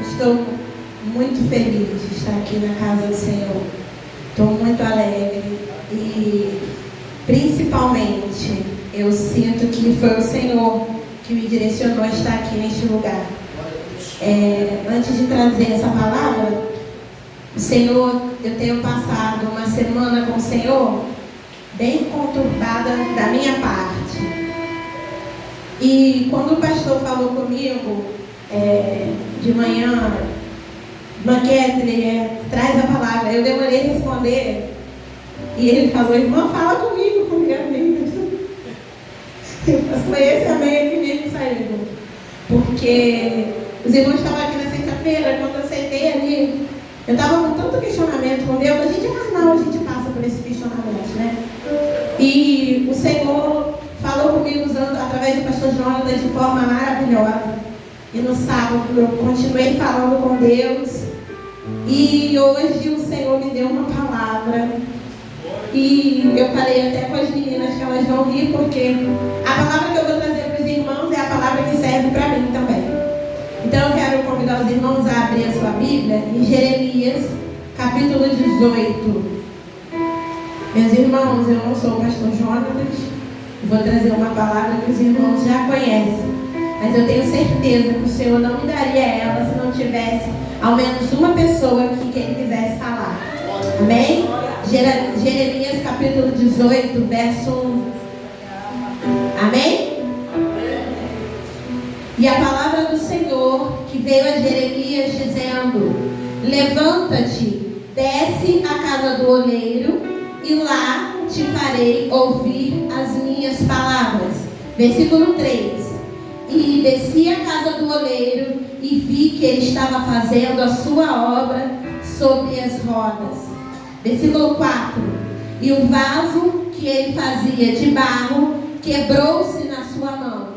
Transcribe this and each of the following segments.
Estou muito feliz de estar aqui na casa do Senhor. Estou muito alegre e, principalmente, eu sinto que foi o Senhor que me direcionou a estar aqui neste lugar. Antes de trazer essa palavra, o Senhor, eu tenho passado uma semana com o Senhor bem conturbada da minha parte. E quando o pastor falou comigo de manhã, Maquete, traz a palavra, eu demorei a responder. E ele falou: irmã, fala comigo, amém. Foi esse amém que veio me saindo. Porque os irmãos estavam aqui na sexta-feira, quando eu sentei ali, eu estava com tanto questionamento com Deus. A gente é carnal, a gente passa por esse questionamento, né? E o Senhor falou comigo através do pastor Jonas de forma maravilhosa. E no sábado eu continuei falando com Deus. E hoje o Senhor me deu uma palavra. E eu falei até com as meninas que elas vão rir, porque a palavra que eu vou trazer para os irmãos é a palavra que serve para mim também. Então eu quero convidar os irmãos a abrir a sua Bíblia em Jeremias, capítulo 18. Meus irmãos, eu não sou o pastor Jonas, vou trazer uma palavra que os irmãos já conhecem, mas eu tenho certeza que o Senhor não me daria ela se não tivesse ao menos uma pessoa aqui que Ele quisesse falar. Amém? Jeremias capítulo 18, verso 1. Amém? E a palavra do Senhor que veio a Jeremias dizendo: levanta-te, desce à casa do oleiro, e lá te farei ouvir as minhas palavras. Versículo 3. E desci à casa do oleiro e vi que ele estava fazendo a sua obra sobre as rodas. Versículo 4. E o vaso que ele fazia de barro quebrou-se na sua mão.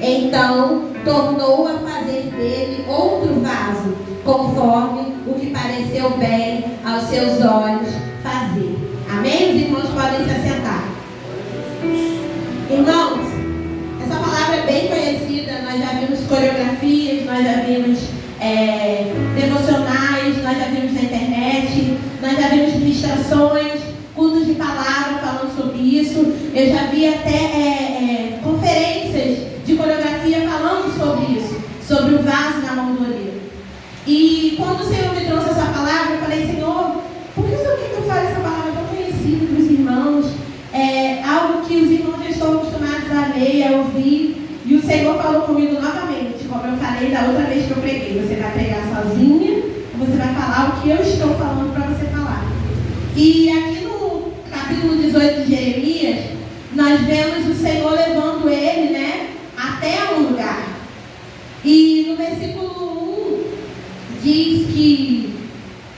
Então tornou a fazer dele outro vaso, conforme o que pareceu bem aos seus olhos fazer. Amém? Os irmãos podem se assentar. Irmãos, essa palavra é bem conhecida. Nós já vimos coreografias, nós já vimos devocionais, nós já vimos na internet, nós já vimos ministrações, cultos de palavra falando sobre isso. Eu já vi até conferências de coreografia falando sobre isso, sobre o vaso na mão do oleiro. E quando o Senhor me trouxe essa palavra, eu falei: Senhor, por que o Senhor quer que eu fale essa palavra tão conhecida para os irmãos? Algo que os irmãos já estão acostumados a ler, a ouvir. E o Senhor falou comigo novamente, como eu falei da outra vez que eu preguei: você vai pregar sozinha, você vai falar o que eu estou falando para você falar. E aqui no capítulo 18 de Jeremias, nós vemos o Senhor levando ele, até um lugar. E no versículo 1 diz que,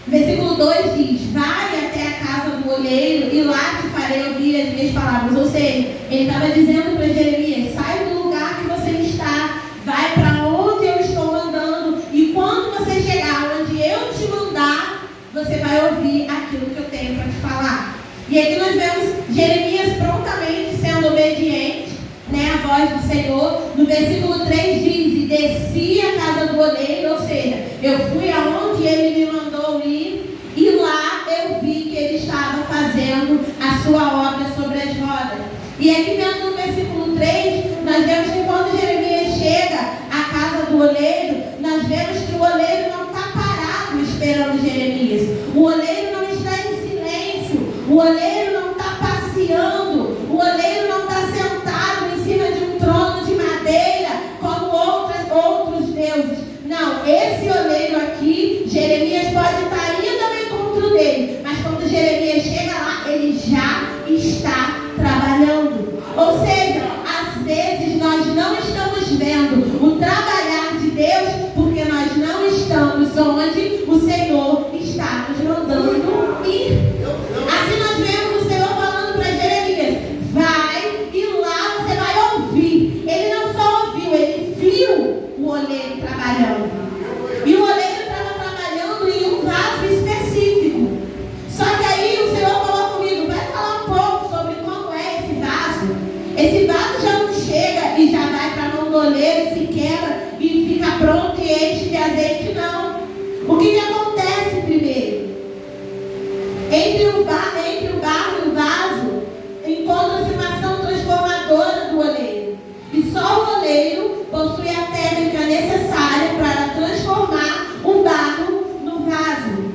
versículo 2 diz: vai até a casa do oleiro e lá te farei ouvir as minhas palavras. Ou seja, ele estava dizendo para Jeremias: sai do lugar que você está, vai para onde eu estou mandando, e quando você chegar onde eu te mandar, você vai ouvir aquilo que eu tenho para te falar. E aqui nós vemos Jeremias prontamente sendo obediente, à voz do Senhor. No versículo 3 diz: e desci a casa do oleiro, ou seja, eu fui aonde ele me mandou ir, e lá eu vi que ele estava fazendo a sua obra sobre as rodas. E aqui vendo no versículo 3, nós vemos que quando Jeremias chega à casa do oleiro, nós vemos que o oleiro não está parado esperando Jeremias. O oleiro não está em silêncio, o oleiro não está passeando, o oleiro não está sentado em cima de um trono de madeira como outros deuses. Não, esse oleiro aqui, Jeremias pode estar indo ao encontro dele, mas quando Jeremias chega lá, ele já está trabalhando. Ou seja, às vezes nós não estamos vendo o trabalhar de Deus porque nós não estamos onde o Senhor está nos mandando ir. Aqui nós vemos o Senhor falando para Jeremias: vai e lá você vai ouvir. Ele não só ouviu, ele viu o oleiro trabalhando. E o oleiro estava trabalhando em um vaso específico. Só que aí o Senhor falou comigo: vai falar um pouco sobre como é esse vaso. Esse vaso já não chega e já vai para a mão do oleiro, se quebra e fica pronto e enche de azeite, não. O que acontece primeiro? Entre o barro e o vaso, encontra-se uma ação transformadora do oleiro. E só o oleiro possui a técnica necessária para transformar o barro no vaso.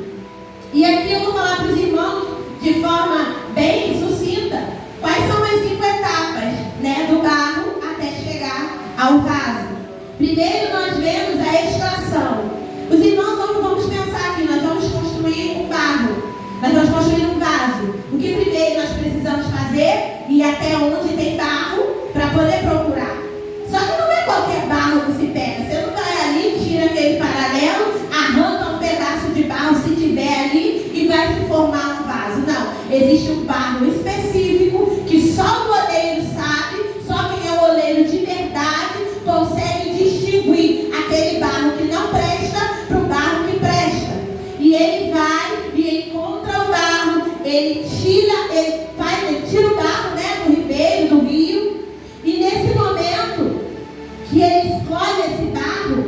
E aqui eu vou falar para os irmãos de forma bem sucinta quais são as 5 etapas, né, do barro até chegar ao vaso. Primeiro nós vemos a extração. Os irmãos, vamos pensar aqui, nós vamos construir um barro, nós vamos construir um vaso. O que primeiro nós precisamos fazer? Ir até onde tem barro para poder procurar. Só que não é qualquer barro que se pega. Você não vai ali, tira aquele paralelo, arranca um pedaço de barro se tiver ali e vai se formar um vaso. Não, existe um barro específico que só o oleiro sabe, só quem é o oleiro de verdade consegue distinguir aquele barro que não presta para o barro que presta. E ele vai e encontra o barro, ele tira o barro, né, do ribeiro, do rio, e nesse momento que ele escolhe esse barro,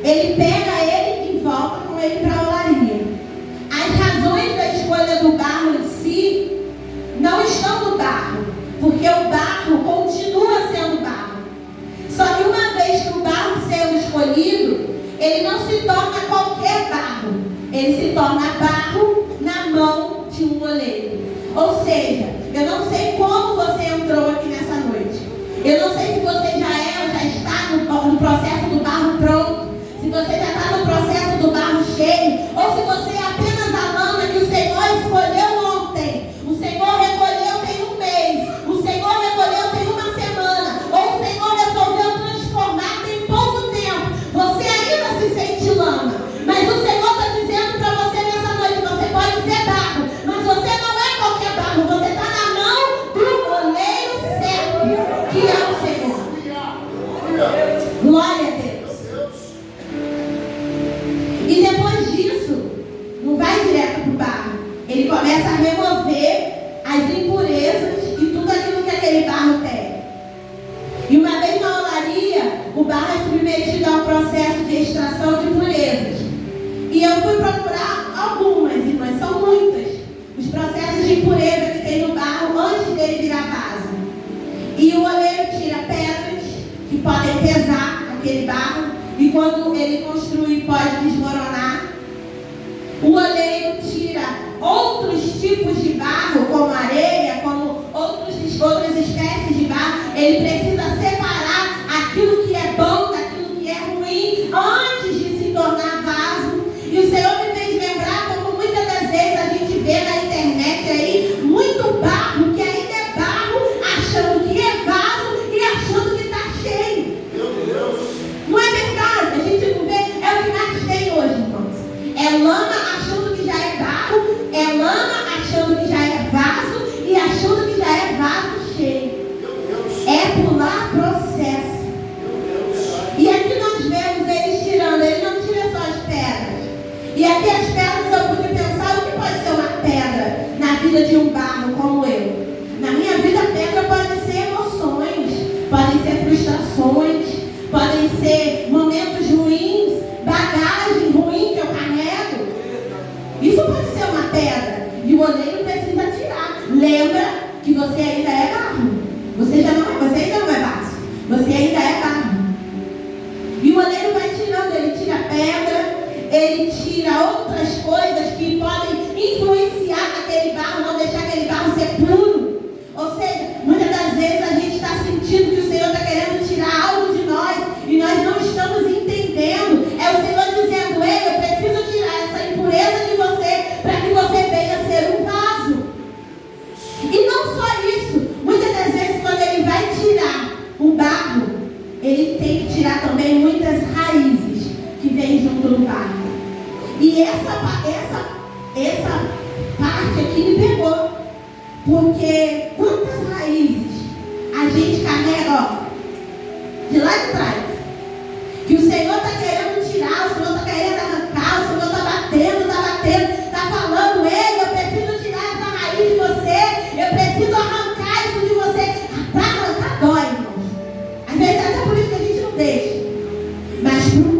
ele pega ele e volta com ele para a olaria. As razões da escolha do barro em si não estão no barro, porque o barro continua sendo barro. Só que uma vez que o barro sendo escolhido, ele não se torna qualquer barro, ele se torna barro na mão de um oleiro. Ou seja, eu não sei como você entrou aqui nessa noite. Eu não sei se você já está no processo do barro pronto, se você já está no processo do barro cheio, ou se você é apenas a lama que o Senhor escolheu ontem. O Senhor recolheu tem um mês, o Senhor recolheu tem uma semana, ou o Senhor resolveu transformar tem pouco tempo. Você ainda se sente lama, mas o Senhor está dizendo para você nessa noite, você pode ser barro, mas você não é qualquer barro, você está na mão do oleiro certo, que é o Senhor. Glória a Deus. E depois disso, não vai direto para o barro. Ele começa a remover as impurezas e tudo aquilo que aquele barro tem. E uma vez na olaria, o barro é submetido a um processo de extração de impurezas. E eu fui procurar algumas, irmãs, são muitas, os processos de impureza que tem no barro antes dele virar vaso. E o oleiro tira pedras que podem pesar aquele barro, e quando ele construi pode desmoronar. O oleiro tira outros tipos de barro, como areia, como outras espécies de barro. Ele precisa separar aquilo que é bom daquilo que é ruim antes de se tornar vaso. E o Senhor me fez lembrar como muitas das vezes a gente vê na internet aí muito barro que ainda é barro, achando que é vaso e achando que está cheio. Meu Deus. Não é verdade? A gente não vê, é o que mais tem hoje, irmãos. É lama achando que já é barro, é lama achando que já é vaso e achando que já é vaso cheio. É pular processo. E aqui nós vemos eles tirando, ele não tira só as pedras. E aqui as pedras eu pude pensar o que pode ser uma pedra na vida de um barro como eu. Na minha vida, pedra pode ser emoções, podem ser frustrações, podem ser momentos ruins, bagagem ruim que eu carrego. Isso pode ser uma pedra. E o oleiro precisa tirar. Lembra que você ainda é barro. Você ainda não é vaso. Você ainda é barro. E o oleiro vai tirando, ele tira pedra, ele tira outras coisas que podem influenciar naquele barro, não deixar aquele barro ser puro. Ou seja, muitas das vezes a gente está sentindo que o Senhor está querendo tirar algo de nós e nós não estamos entendendo. É o Senhor dizendo, ei, eu preciso tirar essa impureza de você para que você venha ser um vaso. E não só isso, muitas das vezes quando ele vai tirar o barro, ele tem que tirar também muitas raízes que vêm junto do barro. E essa parte aqui me pegou. Porque quantas raízes a gente carrega, ó, de lá de trás, que o Senhor está querendo tirar, o Senhor está querendo arrancar, o Senhor está batendo, está falando, ei, eu preciso tirar essa raiz de você, eu preciso arrancar isso de você. Para arrancar dói, irmãos. Às vezes até por isso que a gente não deixa. Mas para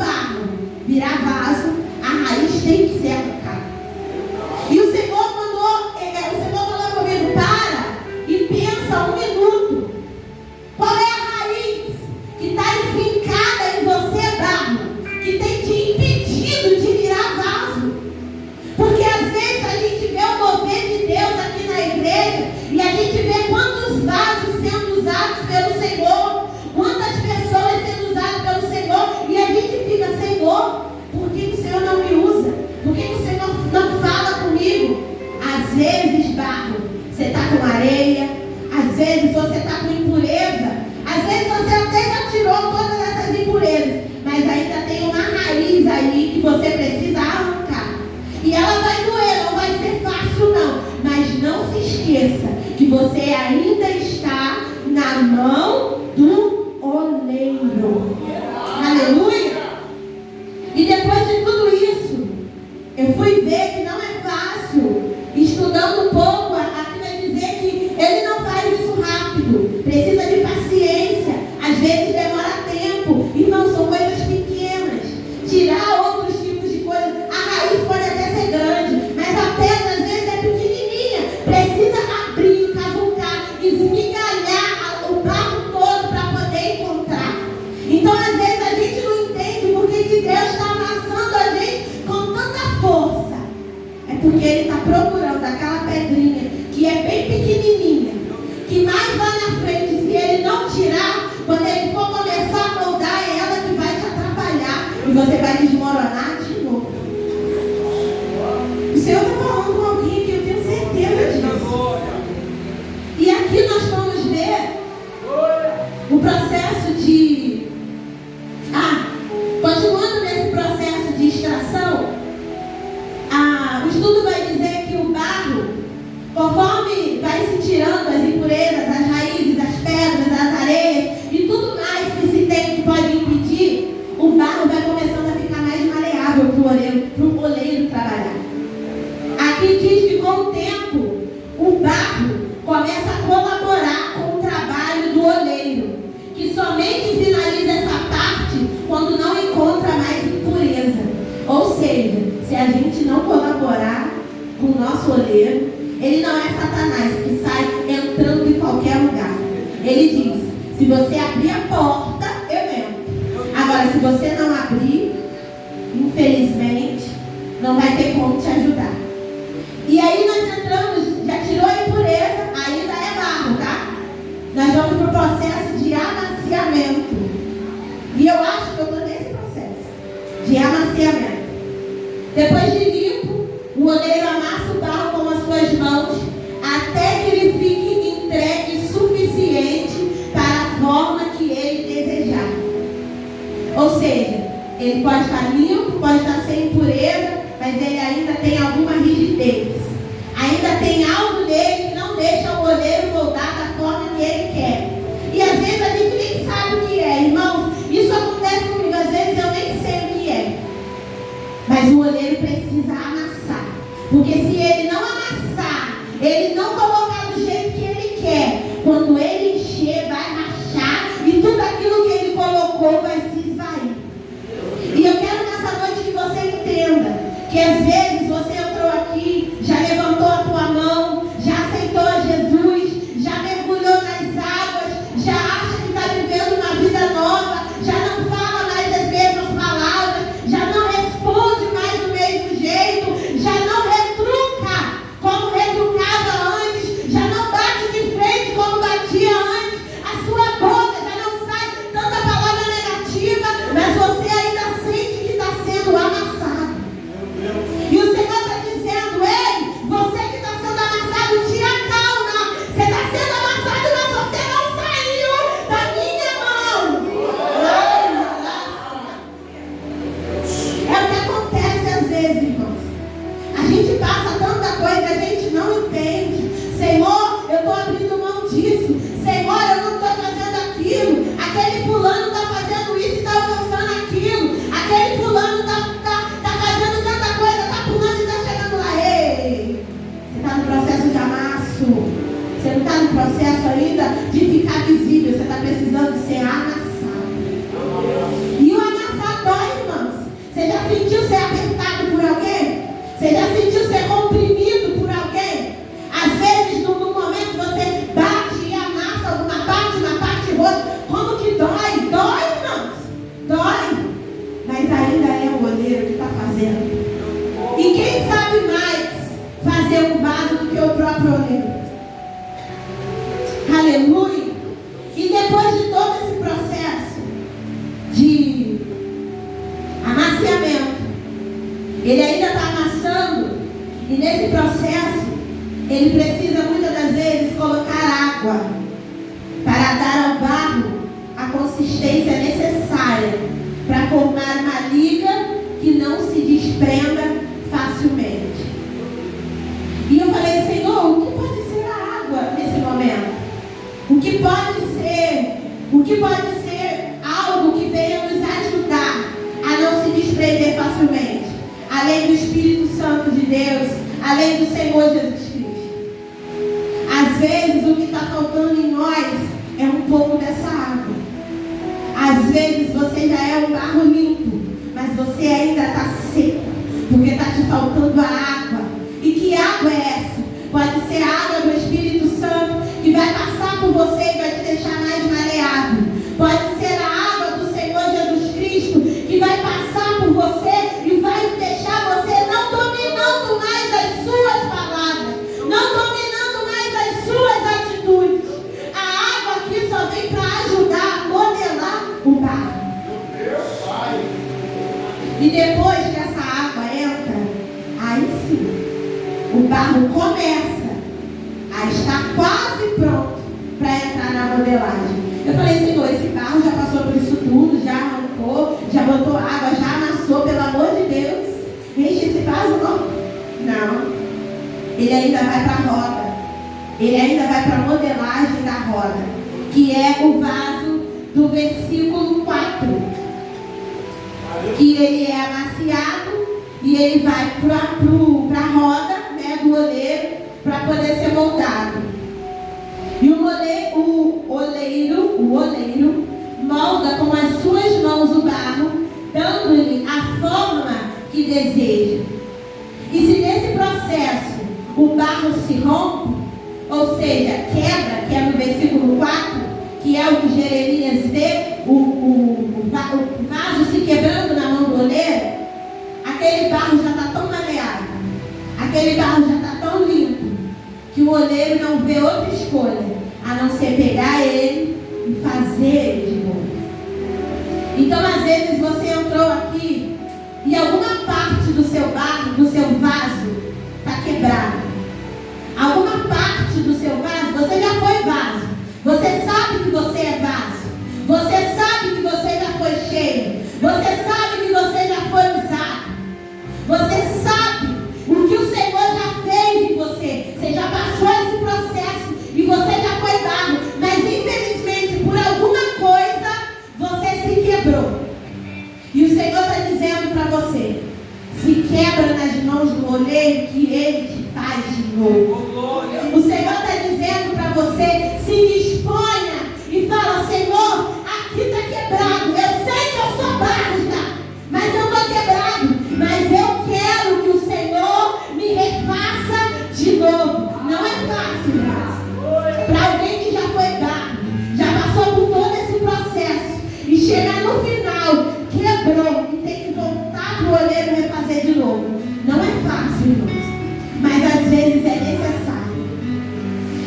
e você vai desmoronar de novo. O Senhor está falando com alguém que eu tenho certeza disso. E aqui nós vamos ver o processo de... continuando nesse processo de extração, o estudo vai dizer que o barro, conforme vai se tirando as impurezas, as raízes, as pedras, as areias e tudo mais que se tem que pode impedir, o barro vai começando a ficar mais maleável para o oleiro trabalhar. Aqui diz que com o tempo, o barro começa a colaborar com o trabalho do oleiro, que somente finaliza essa parte quando não encontra mais impureza. Ou seja, se a gente não colaborar com o nosso oleiro, ele não é Satanás que sai entrando em qualquer lugar. Ele diz, se você abrir a porta, eu entro. Agora, se você não abrir, infelizmente, não vai ter como te ajudar. E aí nós entramos, já tirou a impureza, ainda é barro, tá? Nós vamos para o processo de amaciamento. E eu acho que eu estou nesse processo de amaciamento. Depois de limpo, o oleiro amassa o barro com as suas mãos até que ele fique entregue suficiente para a forma que ele desejar. Ou seja, ele pode estar limpo, pode estar sem impureza, mas ele ainda tem alguma rigidez. Ainda tem algo nele que não deixa o oleiro moldar da forma que ele quer. E às vezes a gente nem sabe o que é, irmãos. Isso acontece comigo, às vezes eu nem sei o que é. Mas o oleiro precisa amassar. Porque se ele não amassar, ele não colocar do jeito que ele quer, quando ele encher, vai rachar e tudo aquilo que ele colocou vai se esvair. E eu quero nessa noite que você entenda que às vezes você entrou aqui, já levantou a tua mão, já aceitou Jesus, já mergulhou nas águas, já acha que está vivendo uma vida nova, já não fala mais as mesmas palavras, já não responde mais do mesmo jeito, já não retruca como retrucava antes, já não bate de frente como batia antes, a sua boca já não sai tanta palavra negativa, mas você ainda sente que está sendo amassado. E o Senhor está dizendo, ei, você que está sendo amassado, tira a calma. Você está sendo amassado, mas você não saiu da minha mão. É o que acontece às vezes, irmãos. A gente passa tanta coisa, a gente não entende. Senhor, eu estou abrindo mão disso. Senhor, eu não estou fazendo aquilo. Aquele fulano está fazendo isso e está alcançando aquilo. Aquele fulano está fazendo tanta coisa, está pulando e está chegando lá. Ei, você está no processo de amasso. Você não está no processo ainda de ficar visível. Você está precisando ser amassado. E o amassar dói, irmãos. Você já sentiu ser apertado por alguém? Você já sentiu ser comprimido por alguém? Às vezes, no momento, você bate e amassa alguma parte na parte roxa. Como que dói? Dói, irmãos. Dói. Mas ainda é o oleiro que está fazendo. E quem sabe mais fazer um vaso do que o próprio oleiro? Aleluia. E depois de todo esse processo de amaciamento, ele ainda está amassando. E nesse processo, ele precisa muitas das vezes colocar água para dar ao barro a consistência necessária para formar uma liga que não se desprenda facilmente. E eu falei, Senhor, o que pode ser a água nesse momento? O que pode ser algo que venha nos ajudar a não se desprender facilmente? Além do Espírito Santo de Deus, além do Senhor Jesus Cristo. Às vezes o que está faltando em nós é um pouco dessa água. Às vezes você já é um barro limpo, mas você ainda está seco, porque está te faltando a água. E que água é essa? Pode ser a água do Espírito Santo, que vai passar por você e vai te deixar mais maleável. Pode ser a água do Senhor Jesus Cristo, que vai passar por você e vai deixar você não dominando mais as suas palavras, não dominando mais as suas atitudes. A água aqui só vem para ajudar a modelar o barro. E depois que essa água entra, aí sim, o barro começa a estar quase pronto para entrar na modelagem. Eu falei, Senhor, esse barro já passou por isso tudo, já arrancou, já botou água, já amassou, pelo amor de Deus. Enche esse vaso, não. Ele ainda vai para a roda. Ele ainda vai para a modelagem da roda, que é o vaso do versículo 4. Que ele é amaciado e ele vai para a roda, né, do oleiro, para poder ser moldado. E o oleiro molda com as suas mãos o barro, dando-lhe a forma que deseja. E se nesse processo o barro se rompe, ou seja, quebra, que é no versículo 4, que é o que Jeremias vê, o vaso se quebrando na mão do oleiro, aquele barro já está tão maleável, aquele barro já está tão limpo, que o oleiro não vê outra escolha a não ser pegar ele e fazer ele de novo. Então, às vezes, você entrou aqui e alguma parte do seu barro, do seu vaso, está quebrada. Alguma parte do seu vaso, você já foi vaso. Você sabe que você é vaso. Você sabe que você já foi cheio. Você sabe que você já foi usado. Você sabe o que o Senhor já fez em você. Você já passou esse processo e você já foi barro. Mas infelizmente, por alguma coisa, você se quebrou. E o Senhor está dizendo para você: se quebra nas mãos do oleiro, que ele te faz de novo. O Senhor está dizendo para você: se disponha e fala: Senhor, aqui está quebrado. Eu sei que eu sou barro já, mas eu estou quebrado. Mas eu quero que o Senhor me refaça de novo. Não é fácil, irmãos. Para alguém que já foi barro, já passou por todo esse processo e chegar no final, quebrou e tem que voltar para o oleiro e refazer de novo. Não é fácil, irmãos, mas às vezes é necessário.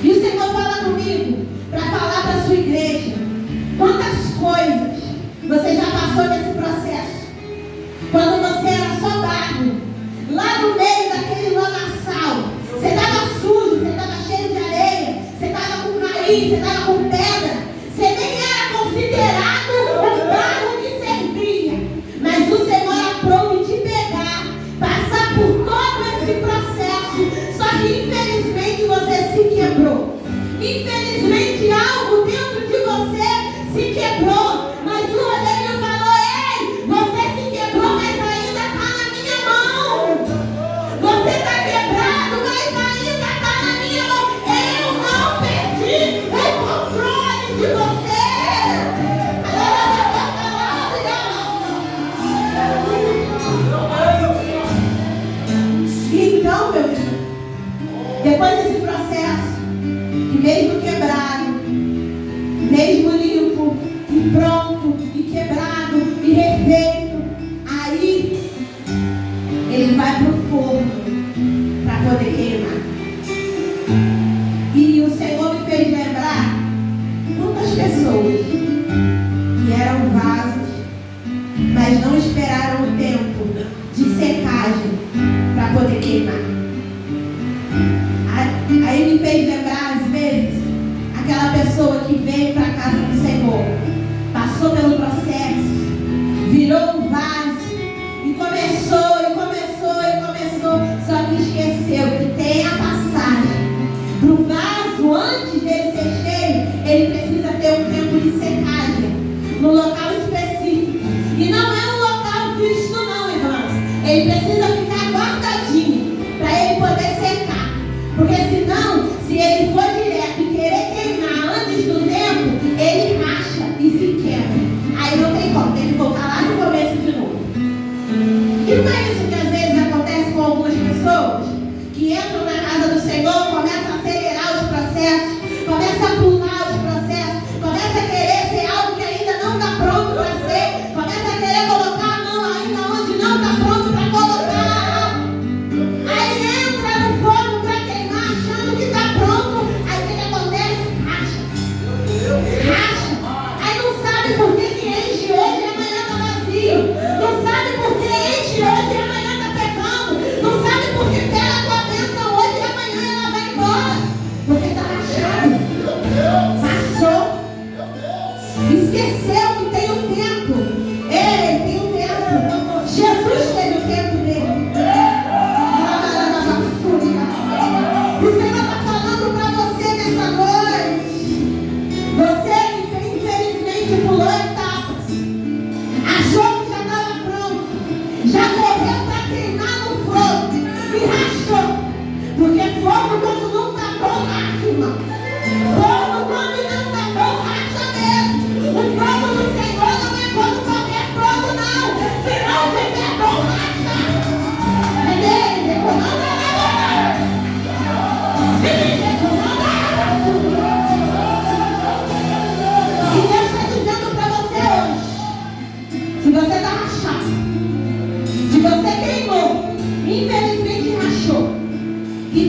E o Senhor fala comigo para falar para a sua igreja: quantas coisas você já passou nesse processo? Quando você era só barro, lá no meio daquele lamaçal, você estava sujo, você estava cheio de areia, você estava com raiz, você estava com pedra, você nem era considerado um barro que servia. Mas o Senhor aprove te pegar, passar por todo esse processo. Só que infelizmente você se quebrou. Infelizmente algo dentro de você se quebrou. Mas o oleiro falou: ei, você se quebrou, mas ainda está na minha mão. Você está quebrado, mas ainda está na minha mão. Eu não perdi o controle de você. Então, meu irmão, depois desse processo, que mesmo quebrado, mesmo limpo, e pronto, e quebrado, e refeito, aí ele vai para o forno para poder queimar. E o Senhor me fez lembrar quantas pessoas que eram vasos, mas não esperaram o tempo de secagem para poder queimar. Aí me fez lembrar, às vezes, aquela pessoa que veio para a casa do Senhor, passou pelo processo, virou um vaso e começou, só que esqueceu que tem a passagem para o vaso. Antes dele ser cheio, ele precisa ter um tempo de secagem no local específico. E não é um local visto não, irmãos. Ele precisa ficar guardadinho para ele poder secar. Porque senão, se ele for direto e querer queimar antes do tempo, ele racha e se quebra. Aí não tem como, tem que voltar lá no começo de novo. E não é isso que às vezes acontece com algumas pessoas que entram na casa do Senhor, começam a acelerar os processos, começam a pular os processos, começam a querer ser algo que ainda não está pronto para ser, começam a querer colocar a mão ainda onde não está pronto para colocar. Aí entra no forno para queimar, achando que está pronto. Aí o que acontece? Racha. Aí não sabe por que enche hoje e amanhã está vazio. Não sabe por que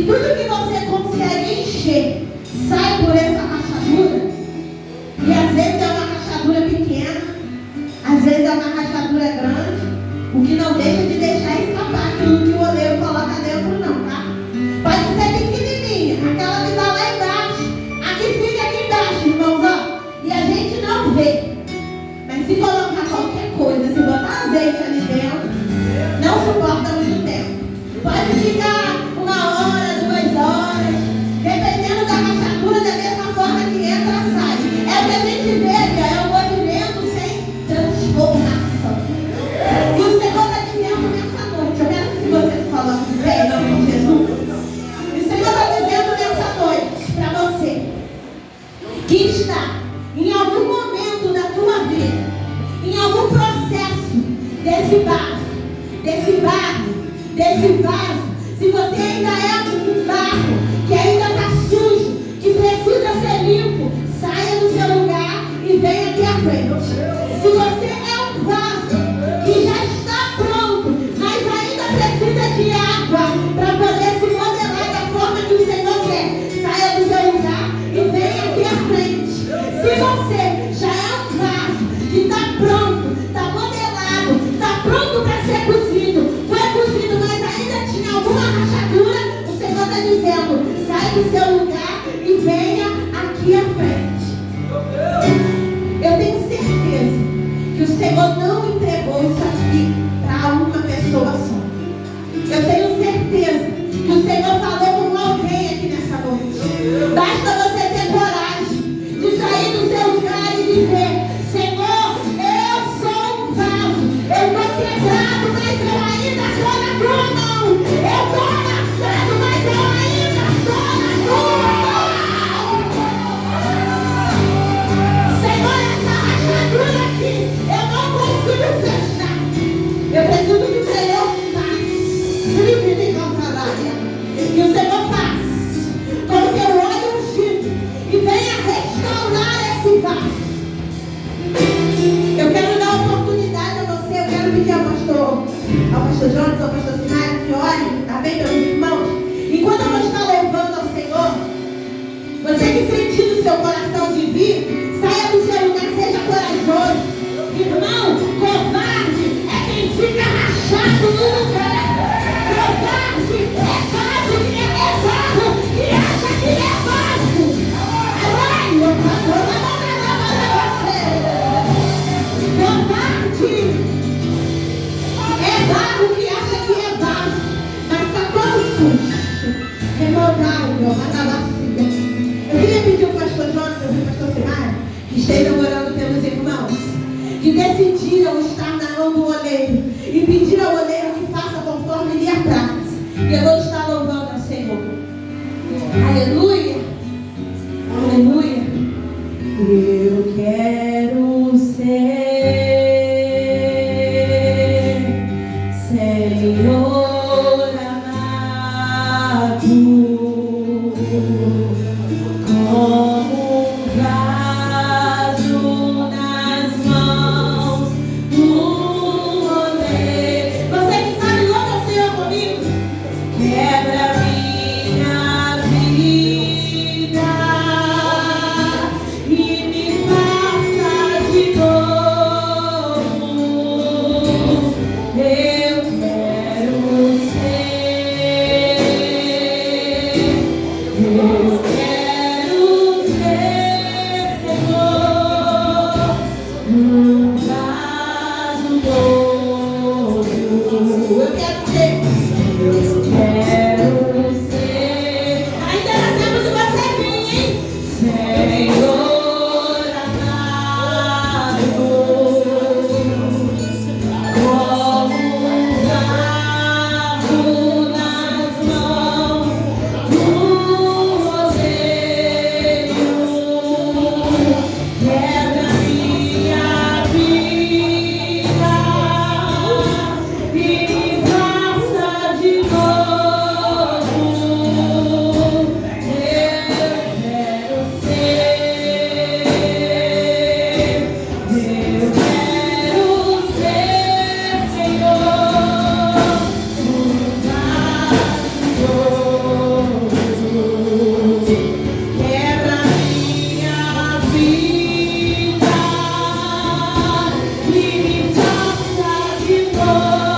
tudo que você consegue encher sai por essa rachadura, e às vezes é uma rachadura pequena, às vezes é uma rachadura grande, o que não deixa de deixar escapar aquilo que o oleiro coloca dentro, não, tá? Pode ser pequenininha, aquela que está lá embaixo, a que fica aqui embaixo, irmãos, ó, e a gente não vê. Mas se colocar qualquer coisa, se botar azeite ali dentro, não suporta muito tempo. Pode ficar 1 hora, 2 horas, dependendo da rachadura, da mesma forma que entra, sai. É o que a gente vê, é um movimento sem transformação. E o Senhor está dizendo nessa noite, eu quero que vocês coloquem de pé, em nome de Jesus. E o Senhor está dizendo nessa noite, para você, que está em algum momento da tua vida, em algum processo desse vaso, se você ainda é um barro que ainda está sujo, que precisa ser limpo, saia do seu lugar e venha aqui à frente. Se você é um vaso que já está pronto, mas ainda precisa de água para poder se modelar da forma que o Senhor quer, saia do seu lugar e venha aqui à frente. Se você já é um vaso que está pronto, está modelado, está pronto para ser cozido, foi cozido, mas ainda tinha alguma rachadura, o Senhor está dizendo, sai do seu lugar e venha aqui à frente. Eu tenho certeza que o Senhor não entregou isso aqui para uma pessoa só. Eu tenho certeza que o Senhor falou com alguém aqui nessa noite. Basta você ter coragem de sair do seu lugar e dizer, Senhor, eu sou um vaso, eu estou quebrado, mas eu ainda estou na tua mão. Eu estou amassado, mas eu ainda estou na tua mão. Senhor, essa rachadura aqui, eu não consigo fechar. Eu preciso que o Senhor passe. Que o Senhor passe com o seu óleo ungido e venha restaurar esse vaso. Eu quero dar oportunidade a você, eu quero pedir ao pastor Jonas, ao pastor Sinai, que ore, tá bem, meus irmãos? Enquanto eu vou estar louvando ao Senhor, você que sentiu no seu coração de vir, saia do seu lugar, seja corajoso. Irmão, covarde é quem fica rachado no lugar. Covarde é vaso que acha que é vaso. Ai, eu estou na covarde é barro que acha que é vaso, mas está todo sujo, remodado, bacia. Eu queria pedir ao pastor Jonas e ao pastor Sinai que estejam orando pelos irmãos que decidiram estar na mão do oleiro e pedir ao oleiro que faça conforme lhe apraz. E eu vou estar louvando ao Senhor. Aleluia, aleluia. Eu quero ser Senhor amado, como um vaso nas mãos do oleiro. Você que sabe, louva o Senhor comigo. Quebra minha vida e me faça de novo. Eu quero ser, Senhor, um vaso novo. Eu quero ser. Ainda nós temos você vir, Senhor amado, como um vaso nas mãos do oleiro. Quebra minha vida e me faça de novo. Eu quero ser Senhor.